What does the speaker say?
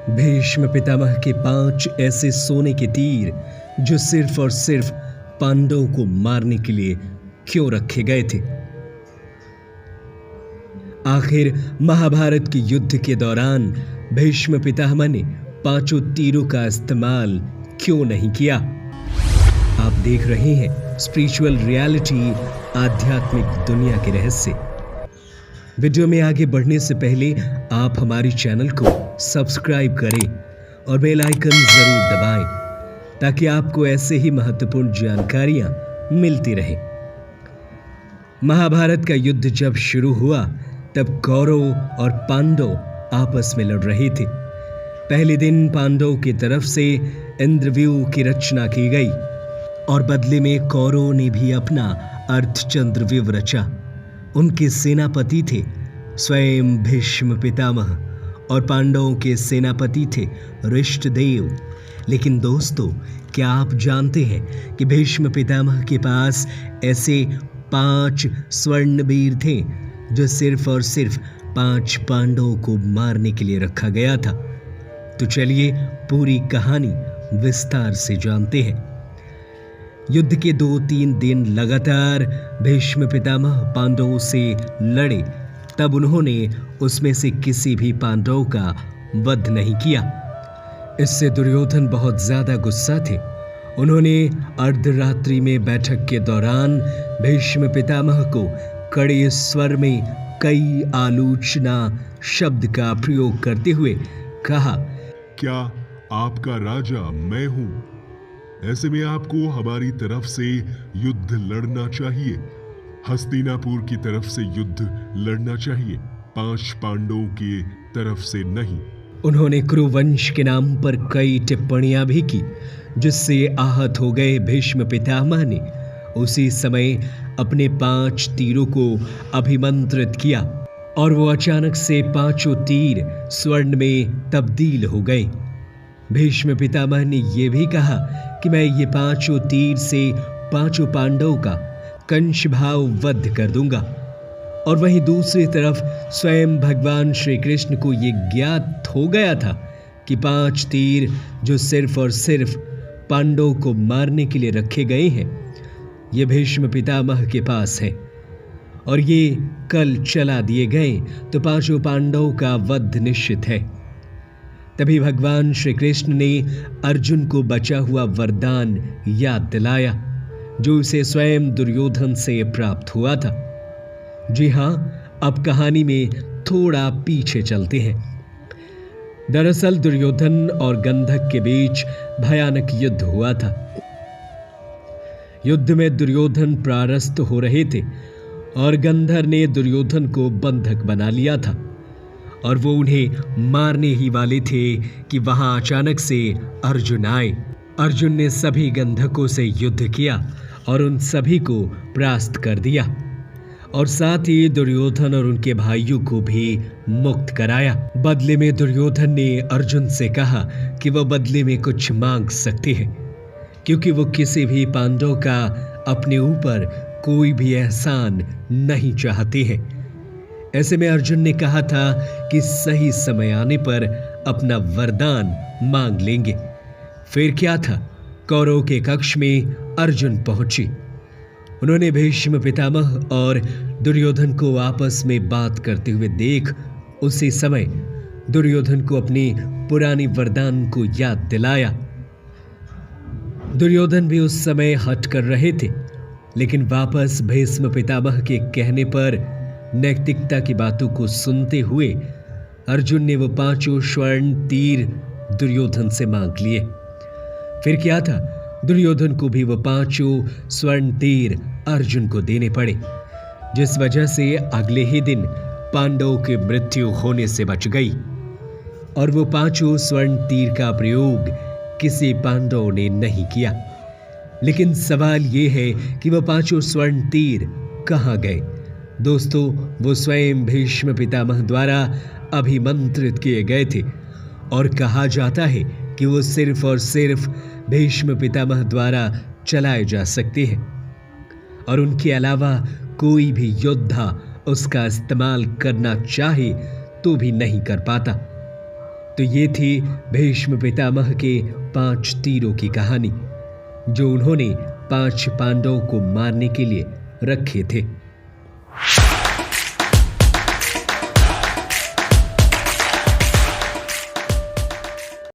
भीष्म पितामह के 5 ऐसे सोने के तीर जो सिर्फ और सिर्फ पांडवों को मारने के लिए क्यों रखे गए थे। आखिर महाभारत के युद्ध के दौरान भीष्म पितामह ने 5 तीरों का इस्तेमाल क्यों नहीं किया। आप देख रहे हैं स्पिरिचुअल रियलिटी, आध्यात्मिक दुनिया के रहस्य। वीडियो में आगे बढ़ने से पहले आप हमारे चैनल को सब्सक्राइब करें और बेल आइकन जरूर दबाएं ताकि आपको ऐसे ही महत्वपूर्ण जानकारियां मिलती रहें। महाभारत का युद्ध जब शुरू हुआ तब कौरव और पांडव आपस में लड़ रहे थे। पहले दिन पांडवों की तरफ से इंद्रव्यूह की रचना की गई और बदले में कौरवों ने भी अपना अर्धचंद्रव्यूह रचा। उनके सेनापति थे स्वयं भीष्म पितामह और पांडवों के सेनापति थे ऋष्टदेव। लेकिन दोस्तों, क्या आप जानते हैं कि भीष्म पितामह के पास ऐसे 5 स्वर्णवीर थे जो सिर्फ और सिर्फ 5 पांडवों को मारने के लिए रखा गया था। तो चलिए पूरी कहानी विस्तार से जानते हैं। युद्ध के 2-3 दिन लगातार भीष्म पितामह पांडवों से लड़े, तब उन्होंने उसमें से किसी भी पांडव का वध नहीं किया। इससे दुर्योधन बहुत ज्यादा गुस्सा थे। उन्होंने अर्धरात्रि में बैठक के दौरान भीष्म पितामह को कड़े स्वर में कई आलोचना शब्द का प्रयोग करते हुए कहा, क्या आपका राजा मैं हूं? ऐसे में आपको हमारी तरफ से युद्ध लड़ना चाहिए। हस्तिनापुर की तरफ से युद्ध लड़ना चाहिए, 5 पांडवों की तरफ से नहीं। उन्होंने कुरुवंश के नाम पर कई टिप्पणियां भी की, जिससे आहत हो गए भीष्म पितामह ने उसी समय अपने 5 तीरों को अभिमंत्रित किया और वो अचानक से 5 तीर स्वर्ण में तब्दील हो गए। भीष्म पितामह ने यह भी कहा कि मैं ये 5 तीर से 5 पांडवों का कंश भाव वध कर दूंगा। और वहीं दूसरी तरफ स्वयं भगवान श्री कृष्ण को यह ज्ञात हो गया था कि 5 तीर जो सिर्फ और सिर्फ पांडवों को मारने के लिए रखे गए हैं, ये भीष्म पितामह के पास है और ये कल चला दिए गए तो 5 पांडवों का वध निश्चित है। तभी भगवान श्री कृष्ण ने अर्जुन को बचा हुआ वरदान याद दिलाया जो उसे स्वयं दुर्योधन से प्राप्त हुआ था। जी हां, अब कहानी में थोड़ा पीछे चलते हैं। दरअसल दुर्योधन और गंधक के बीच भयानक युद्ध हुआ था। युद्ध में दुर्योधन परास्त हो रहे थे और गंधर ने दुर्योधन को बंधक बना लिया था और वो उन्हें मारने ही वाले थे कि वहां अचानक से अर्जुन आए। अर्जुन ने सभी गंधकों से युद्ध किया और उन सभी को परास्त कर दिया और साथ ही दुर्योधन और उनके भाइयों को भी मुक्त कराया। बदले में दुर्योधन ने अर्जुन से कहा कि वह बदले में कुछ मांग सकते हैं, क्योंकि वो किसी भी पांडव का अपने ऊपर कोई भी एहसान नहीं चाहते हैं। ऐसे में अर्जुन ने कहा था कि सही समय आने पर अपना वरदान मांग लेंगे। फिर क्या था, कौरव के कक्ष में अर्जुन पहुंचे। उन्होंने भीष्म पितामह और दुर्योधन को आपस में बात करते हुए देख उसी समय दुर्योधन को अपनी पुरानी वरदान को याद दिलाया। दुर्योधन भी उस समय हट कर रहे थे, लेकिन वापस भीष्म पितामह के कहने पर नैतिकता की बातों को सुनते हुए अर्जुन ने वो 5 स्वर्ण तीर दुर्योधन से मांग लिए। फिर क्या था, दुर्योधन को भी वो 5 स्वर्ण तीर अर्जुन को देने पड़े, जिस वजह से अगले ही दिन पांडवों की मृत्यु होने से बच गई और वो 5 स्वर्ण तीर का प्रयोग किसी पांडव ने नहीं किया। लेकिन सवाल ये है कि वो 5 स्वर्ण तीर कहां गए। दोस्तों, वो स्वयं भीष्म पितामह द्वारा अभिमंत्रित किए गए थे और कहा जाता है कि वो सिर्फ और सिर्फ भीष्म पितामह द्वारा चलाए जा सकते हैं और उनके अलावा कोई भी योद्धा उसका इस्तेमाल करना चाहे तो भी नहीं कर पाता। तो ये थी भीष्म पितामह के 5 तीरों की कहानी, जो उन्होंने 5 पांडवों को मारने के लिए रखे थे।